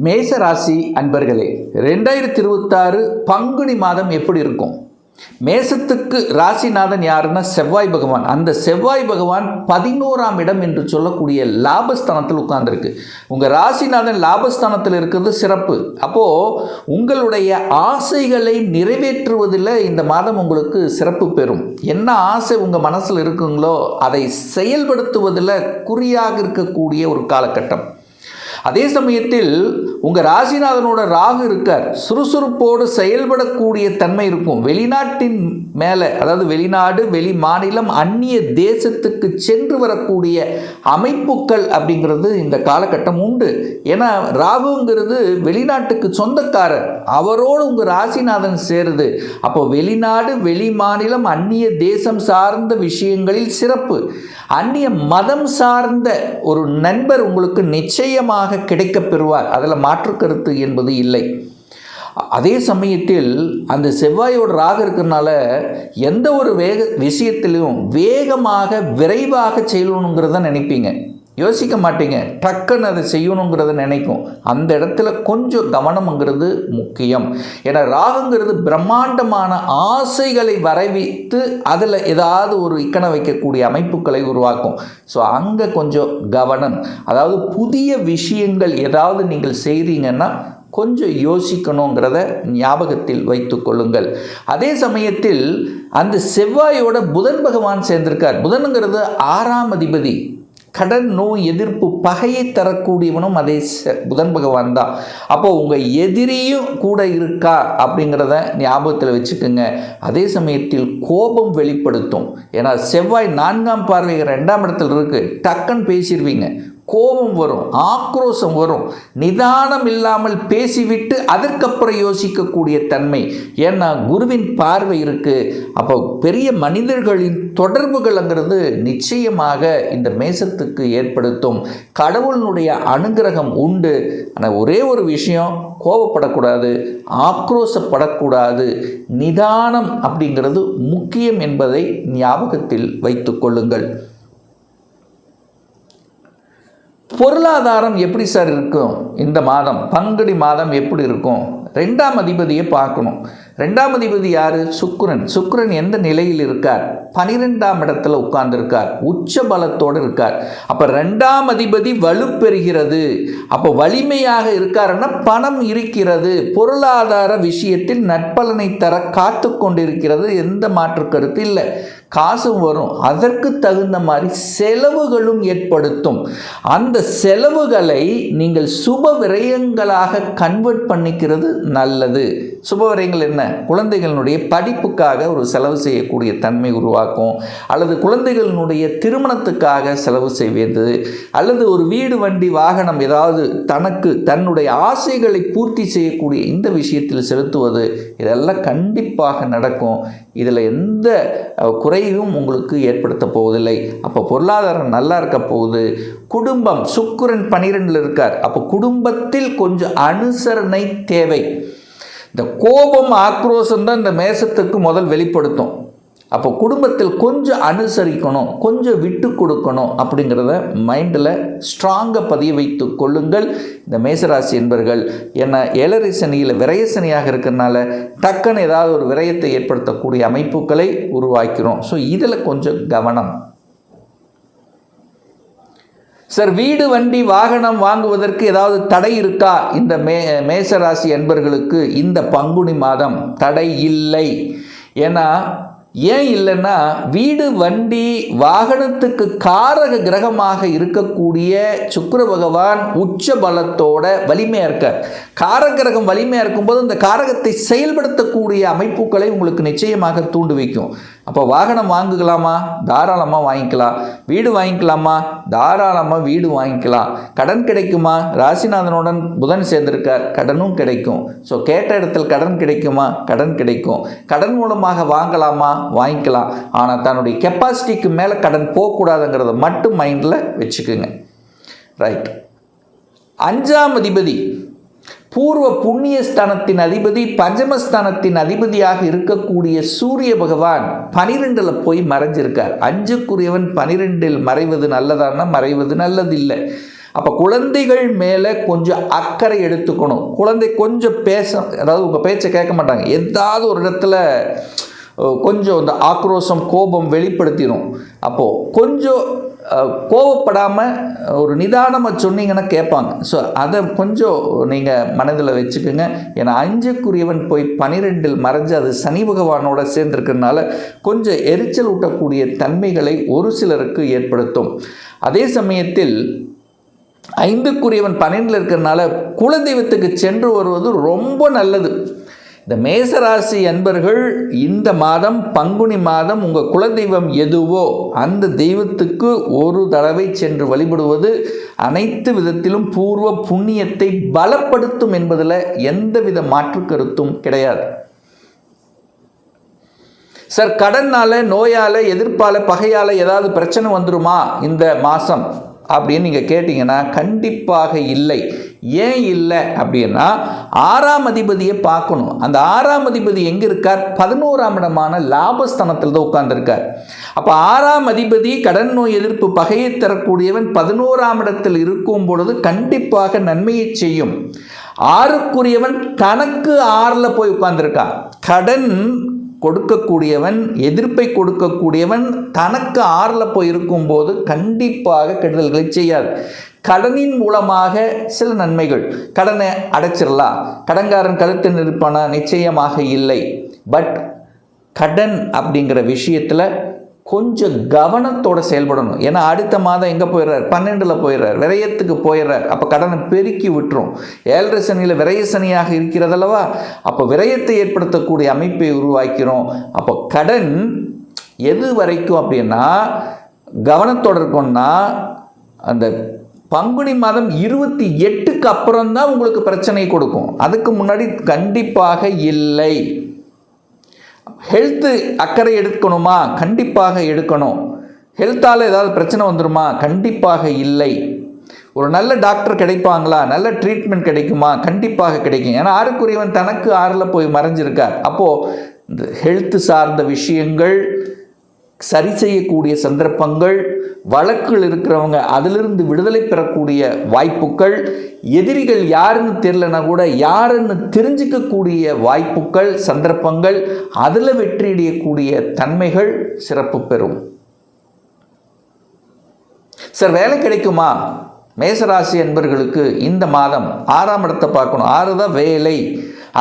மேச ராசி அன்பர்களே, 2026 பங்குனி மாதம் எப்படி இருக்கும்? மேசத்துக்கு ராசிநாதன் யாருன்னா செவ்வாய் பகவான். அந்த செவ்வாய் பகவான் 11ஆம் இடம் என்று சொல்லக்கூடிய லாபஸ்தானத்தில் உட்கார்ந்துருக்கு. உங்கள் ராசிநாதன் லாபஸ்தானத்தில் இருக்கிறது சிறப்பு. அப்போது உங்களுடைய ஆசைகளை நிறைவேற்றுவதில் இந்த மாதம் உங்களுக்கு சிறப்பு பெறும். என்ன ஆசை உங்கள் மனசில் இருக்குங்களோ அதை செயல்படுத்துவதில் குறியாக இருக்கக்கூடிய ஒரு காலகட்டம். அதே சமயத்தில் உங்கள் ராசிநாதனோட ராகு இருக்கார். சுறுசுறுப்போடு செயல்படக்கூடிய தன்மை இருக்கும். வெளிநாட்டின் மேலே, அதாவது வெளிநாடு, வெளி மாநிலம், அந்நிய தேசத்துக்கு சென்று வரக்கூடிய அமைப்புகள் அப்படிங்கிறது இந்த காலகட்டம் உண்டு. ஏன்னா ராகுங்கிறது வெளிநாட்டுக்கு சொந்தக்காரர், அவரோடு உங்கள் ராசிநாதன் சேருது. அப்போ வெளிநாடு, வெளி மாநிலம், அந்நிய தேசம் சார்ந்த விஷயங்களில் சிறப்பு. அந்நிய மதம் சார்ந்த ஒரு நண்பர் உங்களுக்கு நிச்சயமாக கிடைக்கப் பெறுவார். அதில் மாற்று கருத்து என்பது இல்லை. அதே சமயத்தில் அந்த செவ்வாயோட ராகு இருக்கிறதுனால எந்த ஒரு விஷயத்திலையும் வேகமாக விரைவாக செய்யணுங்கிறத நினைப்பீங்க, யோசிக்க மாட்டீங்க. டக்குன்னு அதை செய்யணுங்கிறத நினைக்கும். அந்த இடத்துல கொஞ்சம் கவனம்ங்கிறது முக்கியம். ஏன்னா ராகுங்கிறது பிரம்மாண்டமான ஆசைகளை வரைவித்து அதில் ஏதாவது ஒரு இக்கணை வைக்கக்கூடிய அமைப்புகளை உருவாக்கும். ஸோ அங்கே கொஞ்சம் கவனம். அதாவது புதிய விஷயங்கள் ஏதாவது நீங்கள் செய்கிறீங்கன்னா கொஞ்சம் யோசிக்கணுங்கிறத ஞாபகத்தில் வைத்து கொள்ளுங்கள். அதே சமயத்தில் அந்த செவ்வாயோட புதன் பகவான் சேர்ந்திருக்கார். புதனுங்கிறது 6ஆம் அதிபதி. கடன், நோய், எதிர்ப்பு, பகையை தரக்கூடியவனும் அதே புதன் பகவான் தான். அப்போது உங்கள் எதிரியும் கூட இருக்கா அப்படிங்கிறத ஞாபகத்தில் வச்சுக்கோங்க. அதே சமயத்தில் கோபம் வெளிப்படுத்தும். ஏன்னா செவ்வாய் 4ஆம் பார்வை 2ஆம் இடத்துல இருக்குது. டக்குன்னு பேசிடுவீங்க, கோபம் வரும், ஆக்ரோஷம் வரும். நிதானம் இல்லாமல் பேசிவிட்டு அதற்கப்புறம் யோசிக்கக்கூடிய தன்மை. ஏன்னா குருவின் பார்வை இருக்குது. அப்போ பெரிய மனிதர்களின் தொடர்புகள்ங்கிறது நிச்சயமாக இந்த மேசத்துக்கு ஏற்படுத்தும். கடவுளினுடைய அனுகிரகம் உண்டு. ஆனால் ஒரே ஒரு விஷயம், கோபப்படக்கூடாது, ஆக்ரோஷப்படக்கூடாது. நிதானம் அப்படிங்கிறது முக்கியம் என்பதை ஞாபகத்தில் வைத்து கொள்ளுங்கள். பொருளாதாரம் எப்படி சார் இருக்கும் இந்த மாதம்? பங்குனி மாதம் எப்படி இருக்கும்? 2ஆம் அதிபதியை பார்க்கணும். 2ஆம் அதிபதி யார்? சுக்கிரன். சுக்கிரன் எந்த நிலையில் இருக்கார்? 12ஆம் இடத்துல உட்கார்ந்துருக்கார். உச்ச பலத்தோடு இருக்கார். அப்போ 2ஆம் அதிபதி வலுப்பெறுகிறது. அப்போ வலிமையாக இருக்காருன்னா பணம் இருக்கிறது. பொருளாதார விஷயத்தில் நற்பலனை தர காத்து கொண்டிருக்கிறது. எந்த மாற்று கருத்து இல்லை. காசும் வரும். அதற்கு தகுந்த மாதிரி செலவுகளும் ஏற்படுத்தும். அந்த செலவுகளை நீங்கள் சுப விரயங்களாக கன்வெர்ட் பண்ணிக்கிறது நல்லது. சுப விரயங்கள் என்ன? குழந்தைகளுடைய படிப்புக்காக ஒரு செலவு செய்யக்கூடிய தன்மை உருவாக்கும். அல்லது குழந்தைகளினுடைய திருமணத்துக்காக செலவு செய்வது, அல்லது ஒரு வீடு, வண்டி, வாகனம் ஏதாவது தனக்கு தன்னுடைய ஆசைகளை பூர்த்தி செய்யக்கூடிய இந்த விஷயத்தில் செலுத்துவது, இதெல்லாம் கண்டிப்பாக நடக்கும். இதில் எந்த குறையும் உங்களுக்கு ஏற்படுத்த போவதில்லை. அப்போ பொருளாதாரம் நல்லா இருக்க போகுது. குடும்பம், சுக்கிரன் 12ல் இருக்கார். அப்போ குடும்பத்தில் கொஞ்சம் அனுசரணை தேவை. இந்த கோபம், ஆக்ரோஷம் தான் இந்த மேசத்துக்கு முதல் வெளிப்படுத்தும். அப்போ குடும்பத்தில் கொஞ்சம் அனுசரிக்கணும், கொஞ்சம் விட்டு கொடுக்கணும் அப்படிங்கிறத மைண்டில் ஸ்ட்ராங்காக பதிய வைத்து கொள்ளுங்கள் இந்த மேசராசி என்பர்கள். ஏன்னா 7ரை சனியில் விரயசனியாக இருக்கிறதுனால டக்குன்னு ஏதாவது ஒரு விரயத்தை ஏற்படுத்தக்கூடிய அமைப்புகளை உருவாக்கிறோம். ஸோ இதில் கொஞ்சம் கவனம். சார், வீடு, வண்டி, வாகனம் வாங்குவதற்கு ஏதாவது தடை இருக்கா? இந்த மேசராசி என்பர்களுக்கு இந்த பங்குனி மாதம் தடை இல்லை. ஏன்னா ஏன் இல்லைன்னா, வீடு, வண்டி, வாகனத்துக்கு காரக கிரகமாக இருக்கக்கூடிய சுக்கிர பகவான் உச்ச பலத்தோட வலிமையாக இருக்கார். காரக கிரகம் வலிமையாக இருக்கும்போது இந்த காரகத்தை செயல்படுத்தக்கூடிய அமைப்புகளை உங்களுக்கு நிச்சயமாக தூண்டு வைக்கும். அப்போ வாகனம் வாங்குகலாமா? தாராளமாக வாங்கிக்கலாம். வீடு வாங்கிக்கலாமா? தாராளமாக வீடு வாங்கிக்கலாம். கடன் கிடைக்குமா? ராசிநாதனுடன் புதன் சேர்ந்திருக்கார், கடனும் கிடைக்கும். ஸோ கேட்ட இடத்தில் கடன் கிடைக்குமா? கடன் கிடைக்கும். கடன் மூலமாக வாங்கலாமா? வாங்கிக்கலாம். ஆனால் தன்னுடைய கெப்பாசிட்டிக்கு மேலே கடன் போகக்கூடாதுங்கிறத மட்டும் மைண்டில் வச்சுக்குங்க. ரைட். 5ஆம் அதிபதி பூர்வ புண்ணியஸ்தானத்தின் அதிபதி, பஞ்சமஸ்தானத்தின் அதிபதியாக இருக்கக்கூடிய சூரிய பகவான் 12ல் போய் மறைஞ்சிருக்கார். 5க்குரியவன் 12ல் மறைவது நல்லதானா? மறைவது நல்லதில்லை. அப்போ குழந்தைகள் மேலே கொஞ்சம் அக்கறை எடுத்துக்கணும். குழந்தை கொஞ்சம் அதாவது உங்கள் பேச்சை கேட்க மாட்டாங்க, ஏதாவது ஒரு இடத்துல கொஞ்சம் இந்த ஆக்ரோஷம் கோபம் வெளிப்படுத்திடும். அப்போது கொஞ்சம் கோவப்படாமல் ஒரு நிதானமாக சொன்னீங்கன்னா கேட்பாங்க. ஸோ அதை கொஞ்சம் நீங்கள் மனதில் வச்சுக்கோங்க. ஏன்னா 5க்குரியவன் போய் 12இல் மறைஞ்சு அது சனி பகவானோட சேர்ந்துருக்கிறதுனால கொஞ்சம் எரிச்சல் ஊட்டக்கூடிய தன்மைகளை ஒரு சிலருக்கு ஏற்படுத்தும். அதே சமயத்தில் 5க்குரியவன் 12இல் இருக்கிறதுனால குலதெய்வத்துக்கு சென்று வருவது ரொம்ப நல்லது. இந்த மேசராசி அன்பர்கள் இந்த மாதம் பங்குனி மாதம் உங்கள் குலதெய்வம் எதுவோ அந்த தெய்வத்துக்கு ஒரு தடவை சென்று வழிபடுவது அனைத்து விதத்திலும் பூர்வ புண்ணியத்தை பலப்படுத்தும் என்பதில் எந்தவித மாற்று கருத்தும் கிடையாது. சார், கடனால், நோயால், எதிர்ப்பால், பகையால் ஏதாவது பிரச்சனை வந்துருமா இந்த மாதம் அப்படின்னு நீங்கள் கேட்டிங்கன்னா கண்டிப்பாக இல்லை. ஏன் இல்லை அப்படின்னா 6ஆம் அதிபதியை பார்க்கணும். அந்த 6ஆம் அதிபதி எங்கே இருக்கார்? 11ஆம் இடமான லாபஸ்தானத்தில் தான் உட்கார்ந்துருக்கார். அப்போ 6ஆம் அதிபதி கடன் நோய் எதிர்ப்பு பகையை தரக்கூடியவன் 11ஆம் இடத்தில் இருக்கும் பொழுது கண்டிப்பாக நன்மையை செய்யும். 6க்குரியவன் கணக்கு 6ல் போய் உட்கார்ந்துருக்கான். கடன் கொடுக்கக்கூடியவன், எதிர்ப்பை கொடுக்கக்கூடியவன் தனக்கு 6ல் போய் இருக்கும்போது கண்டிப்பாக கெடுதல்களை செய்யாது. கடனின் மூலமாக சில நன்மைகள், கடனை அடைச்சிடலாம், கடன்காரன் கழுத்து நிற்பானா? நிச்சயமாக இல்லை. பட் கடன் அப்படிங்கிற விஷயத்தில் கொஞ்சம் கவனத்தோடு செயல்படணும். ஏன்னா அடுத்த மாதம் எங்கே போயிடுறார்? 12இல் போயிடுறார், விரயத்துக்கு போயிடுறார். அப்போ கடனை பெருக்கி விட்டுரும். 7ரை சனியில் விரய சனியாக இருக்கிறதல்லவா, அப்போ விரயத்தை ஏற்படுத்தக்கூடிய அமைப்பை உருவாக்கிறோம். அப்போ கடன் எது வரைக்கும் அப்படின்னா கவனத்தோடு இருக்கணும்னா அந்த பங்குனி மாதம் 28க்கு அப்புறம் தான் உங்களுக்கு பிரச்சனை கொடுக்கும். அதுக்கு முன்னாடி கண்டிப்பாக இல்லை. ஹெல்த்து அக்கறை எடுக்கணுமா? கண்டிப்பாக எடுக்கணும். ஹெல்த்தால் ஏதாவது பிரச்சனை வந்துடுமா? கண்டிப்பாக இல்லை. ஒரு நல்ல டாக்டர் கிடைப்பாங்களா? நல்ல ட்ரீட்மெண்ட் கிடைக்குமா? கண்டிப்பாக கிடைக்கும். ஏன்னா 6க்குரியவன் தனக்கு 6ல் போய் மறைஞ்சிருக்கார். அப்போது இந்த ஹெல்த்து சார்ந்த விஷயங்கள் சரி செய்யக்கூடிய சந்தர்ப்பங்கள், வழக்கில் இருக்கிறவங்க அதிலிருந்து விடுதலை பெறக்கூடிய வாய்ப்புகள், எதிரிகள் யாருன்னு தெரியலனா கூட யாருன்னு தெரிஞ்சிக்கக்கூடிய வாய்ப்புகள், சந்தர்ப்பங்கள், அதில் வெற்றியடையக்கூடிய தன்மைகள் சிறப்பு பெறும். சார், வேலை கிடைக்குமா? மேசராசி என்பர்களுக்கு இந்த மாதம் 6ஆம் இடத்தை பார்க்கணும். 6 தான் வேலை.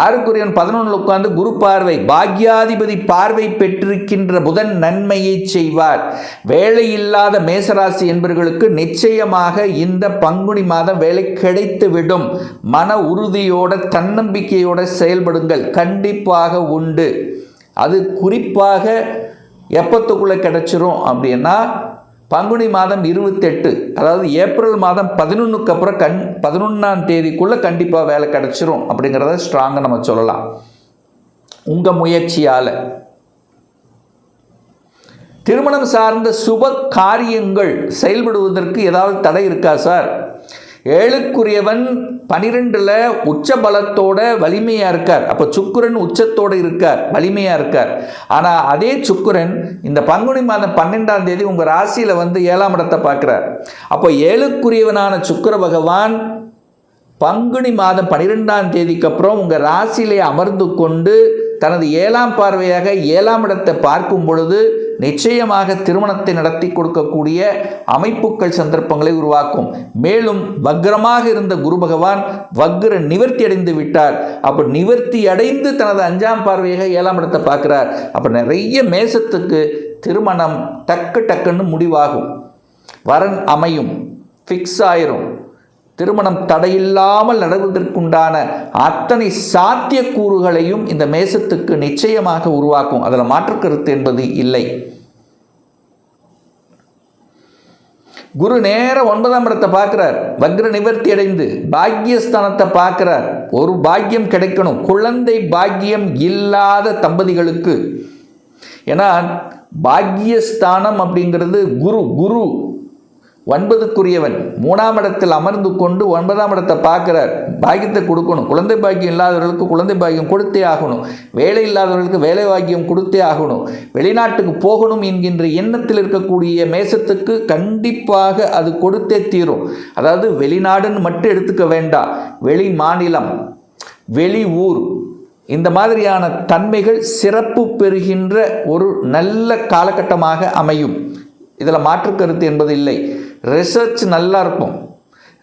6க்குரியவன் 11ல் உட்கார்ந்து குரு பார்வை, பாக்யாதிபதி பார்வை பெற்றிருக்கின்ற புதன் நன்மையை செய்வார். வேலை இல்லாத மேசராசி என்பவர்களுக்கு நிச்சயமாக இந்த பங்குனி மாதம் வேலை கிடைத்துவிடும். மன உறுதியோட தன்னம்பிக்கையோட செயல்படுங்கள், கண்டிப்பாக உண்டு. அது குறிப்பாக எப்பத்துக்குள்ளே கிடைச்சிரும் அப்படின்னா பங்குனி மாதம் 28, அதாவது ஏப்ரல் மாதம் 11க்கு அப்புறம் 11ஆம் தேதிக்குள்ளே கண்டிப்பாக வேலை கிடச்சிரும் அப்படிங்கிறத ஸ்ட்ராங்காக நம்ம சொல்லலாம். உங்கள் முயற்சியால் திருமணம் சார்ந்த சுப காரியங்கள் செயல்படுவதற்கு ஏதாவது தடை இருக்கா சார்? 7க்குரியவன் 12ல் உச்ச பலத்தோட வலிமையாக இருக்கார். அப்போ சுக்கிரன் உச்சத்தோடு இருக்கார், வலிமையாக இருக்கார். ஆனால் அதே சுக்கிரன் இந்த பங்குனி மாதம் 12ஆம் தேதி உங்கள் ராசியில் வந்து 7ஆம் இடத்தை பார்க்குறார். அப்போ 7க்குரியவனான சுக்கிர பகவான் பங்குனி மாதம் 12ஆம் தேதிக்கு அப்புறம் உங்கள் ராசியிலே அமர்ந்து கொண்டு தனது 7ஆம் பார்வையாக 7ஆம் இடத்தை பார்க்கும் பொழுது நிச்சயமாக திருமணத்தை நடத்தி கொடுக்கக்கூடிய அமைப்புகள், சந்தர்ப்பங்களை உருவாக்கும். மேலும் வக்ரமாக இருந்த குரு பகவான் வக்ர நிவர்த்தி அடைந்து விட்டார். அப்போ நிவர்த்தி அடைந்து தனது 5ஆம் பார்வையாக 7ஆம் இடத்தை பார்க்கிறார். அப்போ நிறைய மேசத்துக்கு திருமணம் டக்குன்னு முடிவாகும், வரன் அமையும், ஃபிக்ஸ் ஆயிரும். திருமணம் தடையில்லாமல் நடவதற்குண்டான அத்தனை சாத்தியக்கூறுகளையும் இந்த மேசத்துக்கு நிச்சயமாக உருவாக்கும். அதில் மாற்று கருத்து என்பது இல்லை. குரு நேர 9ஆம் இடத்தை பார்க்கிறார், வக்ர நிவர்த்தி அடைந்து பாக்கியஸ்தானத்தை பார்க்கிறார். ஒரு பாக்கியம் கிடைக்கணும், குழந்தை பாக்கியம் இல்லாத தம்பதிகளுக்கு. ஏன்னா பாக்கியஸ்தானம் அப்படிங்கிறது குரு 9க்குரியவன் 3ஆம் இடத்தில் அமர்ந்து கொண்டு 9ஆம் இடத்தை பார்க்குறார். பாக்கியத்தை கொடுக்கணும். குழந்தை பாக்கியம் இல்லாதவர்களுக்கு குழந்தை பாக்கியம் கொடுத்தே ஆகணும். வேலை இல்லாதவர்களுக்கு வேலை பாக்கியம் கொடுத்தே ஆகணும். வெளிநாட்டுக்கு போகணும் என்கின்ற எண்ணத்தில் இருக்கக்கூடிய மேசத்துக்கு கண்டிப்பாக அது கொடுத்தே தீரும். அதாவது வெளிநாடுன்னு மட்டும் எடுத்துக்க வேண்டாம், வெளி மாநிலம், வெளி ஊர், இந்த மாதிரியான தன்மைகள் சிறப்பு பெறுகின்ற ஒரு நல்ல காலகட்டமாக அமையும். இதில் மாற்று கருத்து என்பது இல்லை. ரிசர்ச் நல்லா இருக்கும்.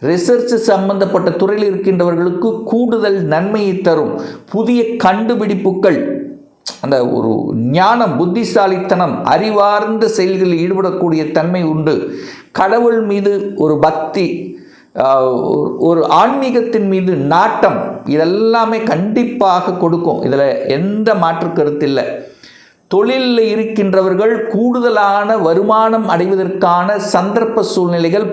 ரிசர்ச் சம்பந்தப்பட்ட துறையில் இருக்கின்றவர்களுக்கு கூடுதல் நன்மையை தரும். புதிய கண்டுபிடிப்புகள், அந்த ஒரு ஞானம், புத்திசாலித்தனம், அறிவார்ந்த செயல்களில் ஈடுபடக்கூடிய தன்மை உண்டு. கடவுள் மீது ஒரு பக்தி, ஒரு ஆன்மீகத்தின் மீது நாட்டம், இதெல்லாமே கண்டிப்பாக கொடுக்கும். இதில் எந்த மாற்று கருத்து இல்லை. தொழிலில் இருக்கின்றவர்கள் கூடுதலான வருமானம் அடைவதற்கான சந்தர்ப்ப சூழ்நிலைகள்,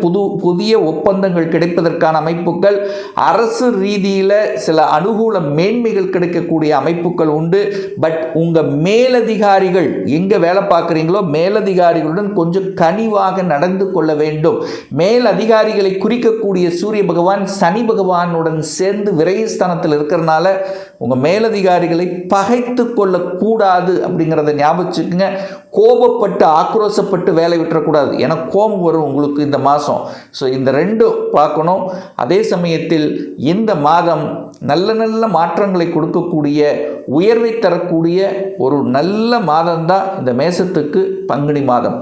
புதிய ஒப்பந்தங்கள் கிடைப்பதற்கான அமைப்புகள், அரசு ரீதியில் சில அனுகூல மேன்மைகள் கிடைக்கக்கூடிய அமைப்புகள் உண்டு. பட் உங்கள் மேலதிகாரிகள், எங்கே வேலை பார்க்குறீங்களோ மேலதிகாரிகளுடன் கொஞ்சம் கனிவாக நடந்து கொள்ள வேண்டும். மேலதிகாரிகளை குறிக்கக்கூடிய சூரிய பகவான் சனி பகவானுடன் சேர்ந்து விரயஸ்தானத்தில் இருக்கிறனால உங்கள் மேலதிகாரிகளை பகைத்து கொள்ளக்கூடாது அப்படிங்கிறத ஞாபகிச்சுக்குங்க. கோபப்பட்டு ஆக்ரோசப்பட்டு வேலை விட்டுறக்கூடாது. ஏன்னா கோபம் வரும் உங்களுக்கு இந்த மாதம். ஸோ இந்த ரெண்டும் பார்க்கணும். அதே சமயத்தில் இந்த மாதம் நல்ல நல்ல மாற்றங்களை கொடுக்கக்கூடிய, உயர்வை தரக்கூடிய ஒரு நல்ல மாதம்தான் இந்த மேசத்துக்கு பங்குனி மாதம்.